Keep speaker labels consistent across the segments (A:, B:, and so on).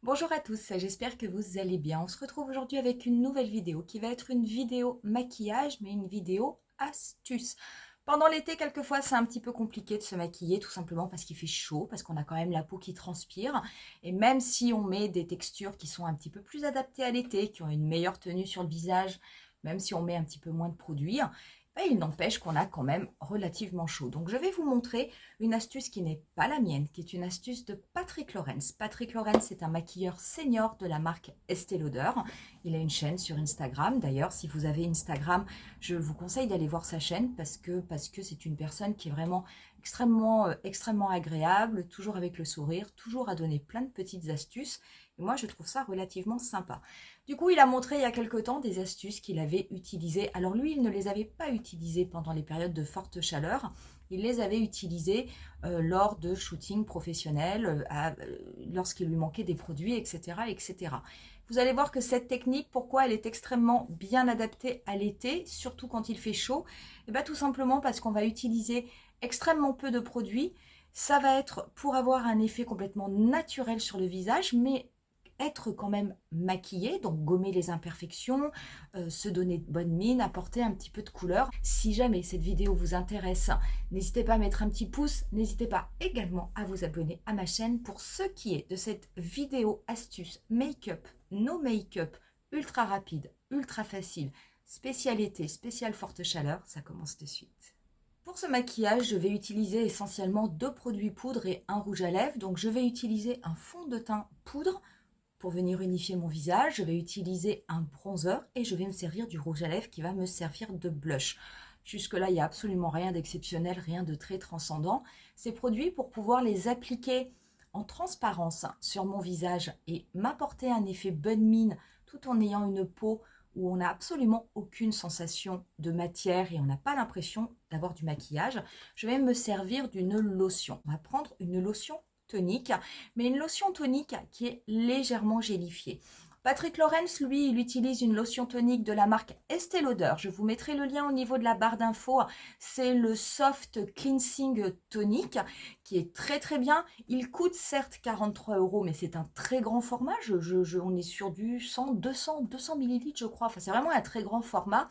A: Bonjour à tous, j'espère que vous allez bien. On se retrouve aujourd'hui avec une nouvelle vidéo qui va être une vidéo maquillage, mais une vidéo astuce. Pendant l'été, quelquefois, c'est un petit peu compliqué de se maquiller, tout simplement parce qu'il fait chaud, parce qu'on a quand même la peau qui transpire. Et même si on met des textures qui sont un petit peu plus adaptées à l'été, qui ont une meilleure tenue sur le visage, même si on met un petit peu moins de produits, ben, il n'empêche qu'on a quand même relativement chaud. Donc je vais vous montrer une astuce qui n'est pas la mienne, qui est une astuce de Patrick Lawrence. Patrick Lawrence est un maquilleur senior de la marque Estée Lauder. Il a une chaîne sur Instagram. D'ailleurs, si vous avez Instagram, je vous conseille d'aller voir sa chaîne parce que c'est une personne qui est vraiment extrêmement agréable, toujours avec le sourire, toujours à donner plein de petites astuces. Et moi, je trouve ça relativement sympa. Du coup, il a montré il y a quelque temps des astuces qu'il avait utilisées. Alors lui, il ne les avait pas utilisées pendant les périodes de forte chaleur. Il les avait utilisées lors de shootings professionnels, lorsqu'il lui manquait des produits, etc., etc. Vous allez voir que cette technique, pourquoi elle est extrêmement bien adaptée à l'été, surtout quand il fait chaud, et bien tout simplement parce qu'on va utiliser extrêmement peu de produits. Ça va être pour avoir un effet complètement naturel sur le visage, mais être quand même maquillé, donc gommer les imperfections, se donner de bonne mine, apporter un petit peu de couleur. Si jamais cette vidéo vous intéresse, n'hésitez pas à mettre un petit pouce, n'hésitez pas également à vous abonner à ma chaîne pour ce qui est de cette vidéo astuce make-up, no make-up, ultra rapide, ultra facile, spécial été, spécial forte chaleur, ça commence de suite. Pour ce maquillage, je vais utiliser essentiellement deux produits poudre et un rouge à lèvres. Donc je vais utiliser un fond de teint poudre pour venir unifier mon visage. Je vais utiliser un bronzer et je vais me servir du rouge à lèvres qui va me servir de blush. Jusque-là, il n'y a absolument rien d'exceptionnel, rien de très transcendant. Ces produits, pour pouvoir les appliquer en transparence sur mon visage et m'apporter un effet bonne mine tout en ayant une peau où on n'a absolument aucune sensation de matière et on n'a pas l'impression d'avoir du maquillage, je vais me servir d'une lotion. On va prendre une lotion tonique, mais une lotion tonique qui est légèrement gélifiée. Patrick Lawrence, lui, il utilise une lotion tonique de la marque Estée Lauder. Je vous mettrai le lien au niveau de la barre d'infos. C'est le Soft Cleansing Tonic qui est très très bien. Il coûte certes 43 €, mais c'est un très grand format. On est sur du 100, 200 millilitres, je crois. Enfin, c'est vraiment un très grand format.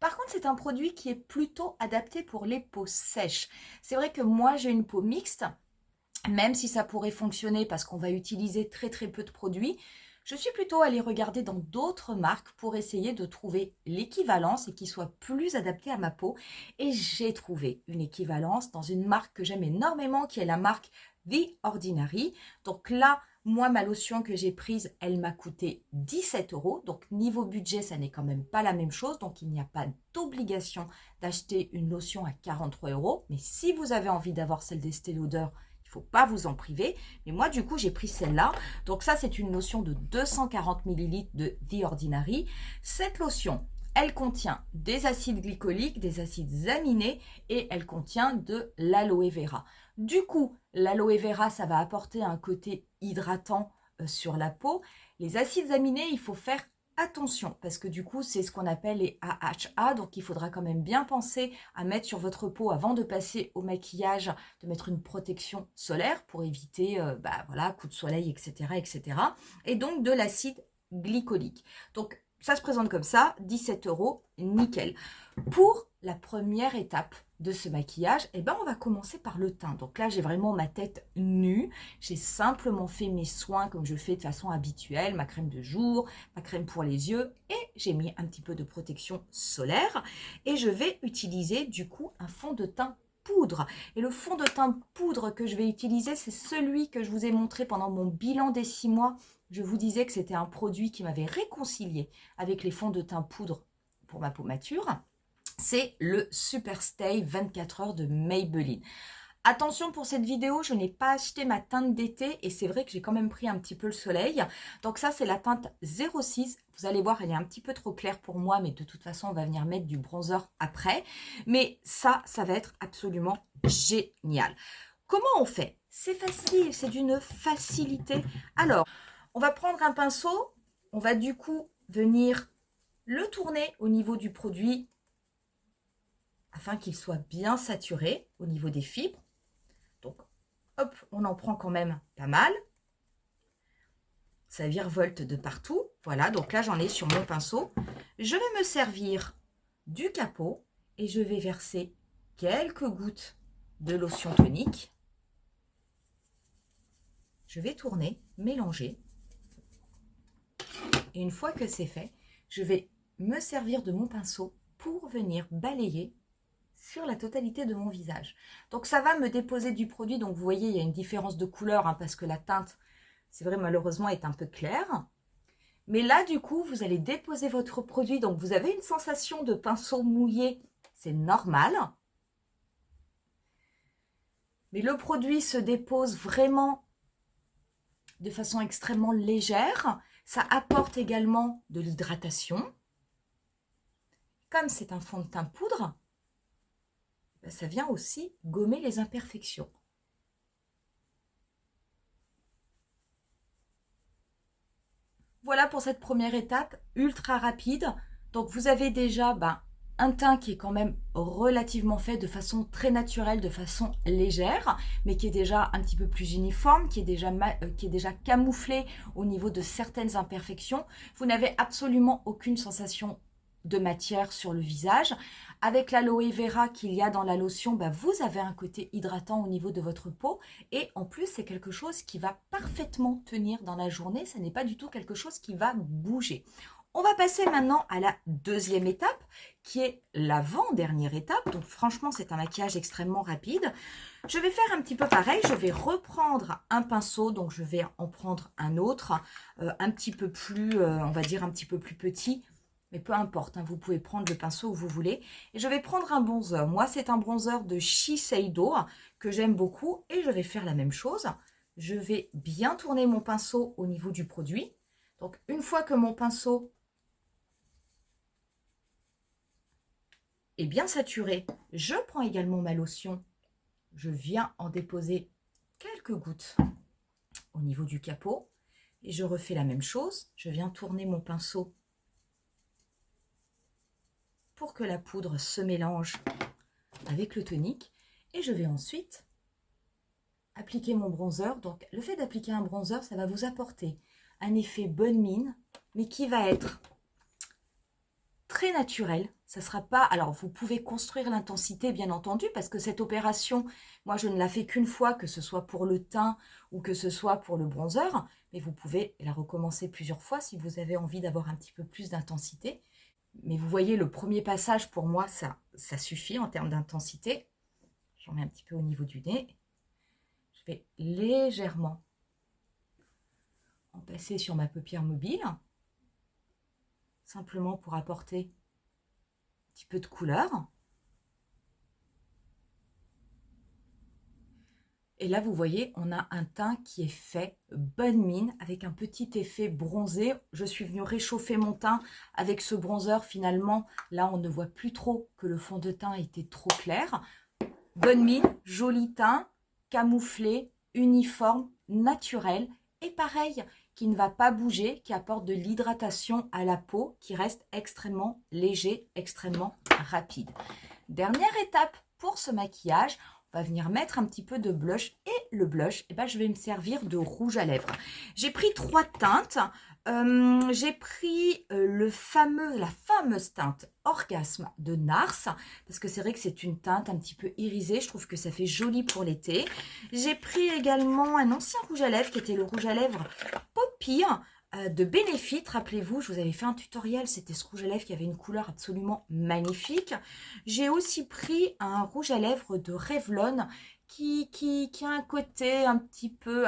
A: Par contre, c'est un produit qui est plutôt adapté pour les peaux sèches. C'est vrai que moi, j'ai une peau mixte, même si ça pourrait fonctionner parce qu'on va utiliser très très peu de produits. Je suis plutôt allée regarder dans d'autres marques pour essayer de trouver l'équivalence et qui soit plus adapté à ma peau. Et j'ai trouvé une équivalence dans une marque que j'aime énormément, qui est la marque The Ordinary. Donc là, moi, ma lotion que j'ai prise, elle m'a coûté 17 €. Donc niveau budget, ça n'est quand même pas la même chose. Donc il n'y a pas d'obligation d'acheter une lotion à 43 €. Mais si vous avez envie d'avoir celle d'Estée Lauder, il ne faut pas vous en priver. Mais moi, du coup, j'ai pris celle-là. Donc ça, c'est une lotion de 240 millilitres de The Ordinary. Cette lotion, elle contient des acides glycoliques, des acides aminés et elle contient de l'aloe vera. Du coup, l'aloe vera, ça va apporter un côté hydratant sur la peau. Les acides aminés, il faut faire attention parce que du coup, c'est ce qu'on appelle les AHA. Donc, il faudra quand même bien penser à mettre sur votre peau avant de passer au maquillage, de mettre une protection solaire pour éviter voilà, coup de soleil, etc., etc. Et donc de l'acide glycolique. Donc, ça se présente comme ça, 17 €, nickel. Pour la première étape de ce maquillage, eh ben, on va commencer par le teint. Donc là, j'ai vraiment ma tête nue. J'ai simplement fait mes soins comme je fais de façon habituelle, ma crème de jour, ma crème pour les yeux et j'ai mis un petit peu de protection solaire. Et je vais utiliser du coup un fond de teint poudre. Et le fond de teint poudre que je vais utiliser, c'est celui que je vous ai montré pendant mon bilan des 6 mois. Je vous disais que c'était un produit qui m'avait réconcilié avec les fonds de teint poudre pour ma peau mature. C'est le Superstay 24 heures de Maybelline. Attention, pour cette vidéo, je n'ai pas acheté ma teinte d'été et c'est vrai que j'ai quand même pris un petit peu le soleil. Donc ça, c'est la teinte 06. Vous allez voir, elle est un petit peu trop claire pour moi, mais de toute façon, on va venir mettre du bronzer après. Mais ça va être absolument génial. Comment on fait? C'est facile, c'est d'une facilité. Alors, on va prendre un pinceau, on va du coup venir le tourner au niveau du produit afin qu'il soit bien saturé au niveau des fibres. Donc, hop, on en prend quand même pas mal. ça virevolte de partout. Voilà, donc là, j'en ai sur mon pinceau. Je vais me servir du capot et je vais verser quelques gouttes de lotion tonique. Je vais tourner, mélanger. Et une fois que c'est fait, je vais me servir de mon pinceau pour venir balayer sur la totalité de mon visage. Donc ça va me déposer du produit. Donc vous voyez, il y a une différence de couleur hein, parce que la teinte, c'est vrai, malheureusement, est un peu claire. Mais là, du coup, vous allez déposer votre produit. Donc vous avez une sensation de pinceau mouillé. C'est normal. Mais le produit se dépose vraiment de façon extrêmement légère. Ça apporte également de l'hydratation. Comme c'est un fond de teint poudre, ça vient aussi gommer les imperfections. Voilà pour cette première étape, ultra rapide. Donc vous avez déjà un teint qui est quand même relativement fait de façon très naturelle, de façon légère, mais qui est déjà un petit peu plus uniforme, qui est déjà camouflé au niveau de certaines imperfections. Vous n'avez absolument aucune sensation de matière sur le visage. Avec l'aloe vera qu'il y a dans la lotion, vous avez un côté hydratant au niveau de votre peau et en plus c'est quelque chose qui va parfaitement tenir dans la journée, ce n'est pas du tout quelque chose qui va bouger. On va passer maintenant à la deuxième étape qui est l'avant-dernière étape. Donc franchement c'est un maquillage extrêmement rapide. Je vais faire un petit peu pareil, je vais reprendre un pinceau, donc je vais en prendre un autre, un petit peu plus, on va dire un petit peu plus petit. Mais peu importe, hein, vous pouvez prendre le pinceau où vous voulez. Et je vais prendre un bronzer. Moi, c'est un bronzer de Shiseido que j'aime beaucoup. Et je vais faire la même chose. Je vais bien tourner mon pinceau au niveau du produit. Donc, une fois que mon pinceau est bien saturé, je prends également ma lotion. Je viens en déposer quelques gouttes au niveau du capot. Et je refais la même chose. Je viens tourner mon pinceau pour que la poudre se mélange avec le tonique. Et je vais ensuite appliquer mon bronzer. Donc, le fait d'appliquer un bronzer, ça va vous apporter un effet bonne mine, mais qui va être très naturel. Ça sera pas... Alors, vous pouvez construire l'intensité, bien entendu, parce que cette opération, moi, je ne la fais qu'une fois, que ce soit pour le teint ou que ce soit pour le bronzer. Mais vous pouvez la recommencer plusieurs fois si vous avez envie d'avoir un petit peu plus d'intensité. Mais vous voyez, le premier passage, pour moi, ça suffit en termes d'intensité. J'en mets un petit peu au niveau du nez. Je vais légèrement en passer sur ma paupière mobile. Simplement pour apporter un petit peu de couleur. Et là, vous voyez, on a un teint qui est fait bonne mine avec un petit effet bronzé. Je suis venue réchauffer mon teint avec ce bronzer. Finalement, là, on ne voit plus trop que le fond de teint était trop clair. Bonne mine, joli teint, camouflé, uniforme, naturel. Et pareil, qui ne va pas bouger, qui apporte de l'hydratation à la peau, qui reste extrêmement léger, extrêmement rapide. Dernière étape pour ce maquillage, on va venir mettre un petit peu de blush. Et le blush, je vais me servir de rouge à lèvres. J'ai pris 3 teintes. J'ai pris la fameuse teinte Orgasme de NARS. Parce que c'est vrai que c'est une teinte un petit peu irisée. Je trouve que ça fait joli pour l'été. J'ai pris également un ancien rouge à lèvres qui était le rouge à lèvres Poppy de Benefit. Rappelez-vous, je vous avais fait un tutoriel, c'était ce rouge à lèvres qui avait une couleur absolument magnifique. J'ai aussi pris un rouge à lèvres de Revlon qui a un côté un petit peu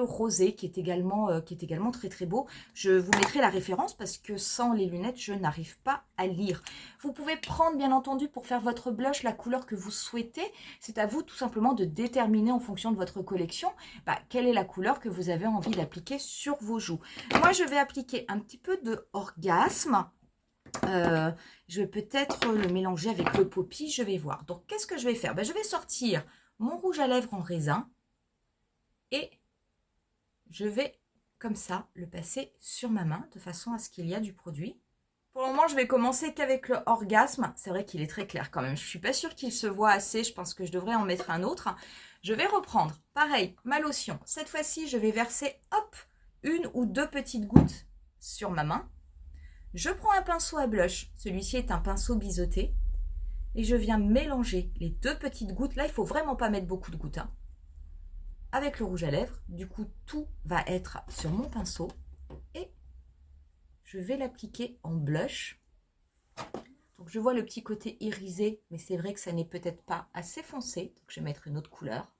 A: rosé, qui est également très très beau. Je vous mettrai la référence parce que sans les lunettes, je n'arrive pas à lire. Vous pouvez prendre bien entendu pour faire votre blush la couleur que vous souhaitez. C'est à vous tout simplement de déterminer en fonction de votre collection quelle est la couleur que vous avez envie d'appliquer sur vos joues. Moi, je vais appliquer un petit peu de Orgasme. Je vais peut-être le mélanger avec le Poppy, je vais voir. Donc, qu'est-ce que je vais faire? Je vais sortir mon rouge à lèvres en raisin et je vais comme ça le passer sur ma main de façon à ce qu'il y a du produit. Pour le moment, je vais commencer qu'avec le Orgasme. C'est vrai qu'il est très clair quand même. Je ne suis pas sûre qu'il se voit assez. Je pense que je devrais en mettre un autre. Je vais reprendre, pareil, ma lotion. Cette fois-ci, je vais verser, hop, une ou deux petites gouttes sur ma main. Je prends un pinceau à blush, celui-ci est un pinceau biseauté, et je viens mélanger les deux petites gouttes. Là, il ne faut vraiment pas mettre beaucoup de gouttes, hein, avec le rouge à lèvres. Du coup, tout va être sur mon pinceau et je vais l'appliquer en blush. Donc, je vois le petit côté irisé, mais c'est vrai que ça n'est peut-être pas assez foncé. Donc, je vais mettre une autre couleur.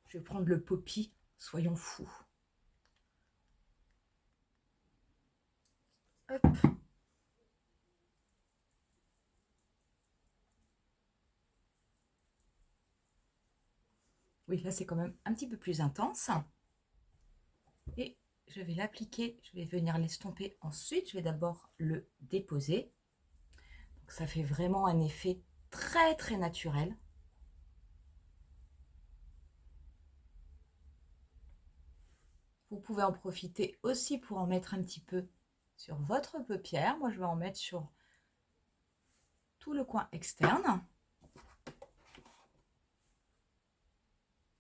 A: Je vais prendre le Poppy, soyons fous. Hop. Oui, là, c'est quand même un petit peu plus intense. Et je vais l'appliquer, je vais venir l'estomper ensuite. Je vais d'abord le déposer. Donc, ça fait vraiment un effet très, très naturel. Vous pouvez en profiter aussi pour en mettre un petit peu sur votre paupière. Moi, je vais en mettre sur tout le coin externe. Un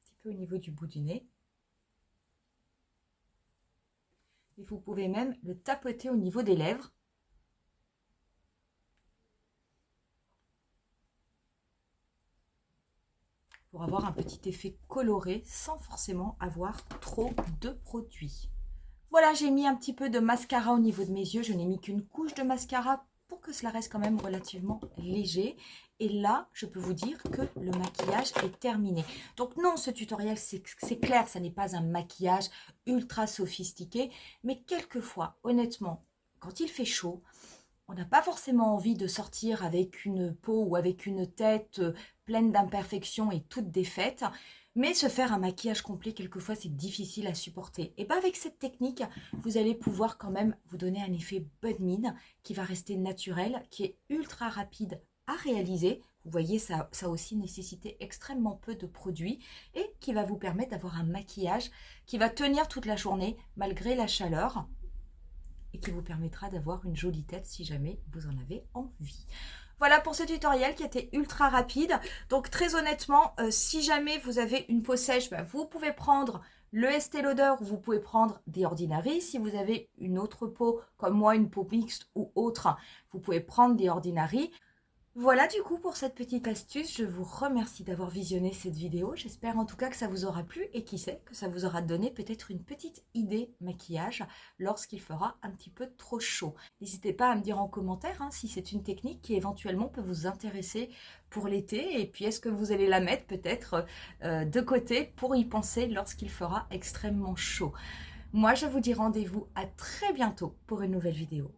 A: petit peu au niveau du bout du nez. Et vous pouvez même le tapoter au niveau des lèvres. Pour avoir un petit effet coloré sans forcément avoir trop de produits. Voilà, j'ai mis un petit peu de mascara au niveau de mes yeux. Je n'ai mis qu'une couche de mascara pour que cela reste quand même relativement léger. Et là, je peux vous dire que le maquillage est terminé. Donc non, ce tutoriel, c'est clair, ça n'est pas un maquillage ultra sophistiqué. Mais quelquefois, honnêtement, quand il fait chaud, on n'a pas forcément envie de sortir avec une peau ou avec une tête pleine d'imperfections et toute défaite. Mais se faire un maquillage complet, quelquefois, c'est difficile à supporter. Et bien avec cette technique, vous allez pouvoir quand même vous donner un effet bonne mine qui va rester naturel, qui est ultra rapide à réaliser. Vous voyez, ça a aussi nécessité extrêmement peu de produits et qui va vous permettre d'avoir un maquillage qui va tenir toute la journée malgré la chaleur et qui vous permettra d'avoir une jolie tête si jamais vous en avez envie. Voilà pour ce tutoriel qui était ultra rapide. Donc très honnêtement, si jamais vous avez une peau sèche, vous pouvez prendre le Estée Lauder ou vous pouvez prendre The Ordinary. Si vous avez une autre peau comme moi, une peau mixte ou autre, vous pouvez prendre The Ordinary. Voilà du coup pour cette petite astuce, je vous remercie d'avoir visionné cette vidéo. J'espère en tout cas que ça vous aura plu et qui sait que ça vous aura donné peut-être une petite idée maquillage lorsqu'il fera un petit peu trop chaud. N'hésitez pas à me dire en commentaire si c'est une technique qui éventuellement peut vous intéresser pour l'été et puis est-ce que vous allez la mettre peut-être de côté pour y penser lorsqu'il fera extrêmement chaud. Moi je vous dis rendez-vous à très bientôt pour une nouvelle vidéo.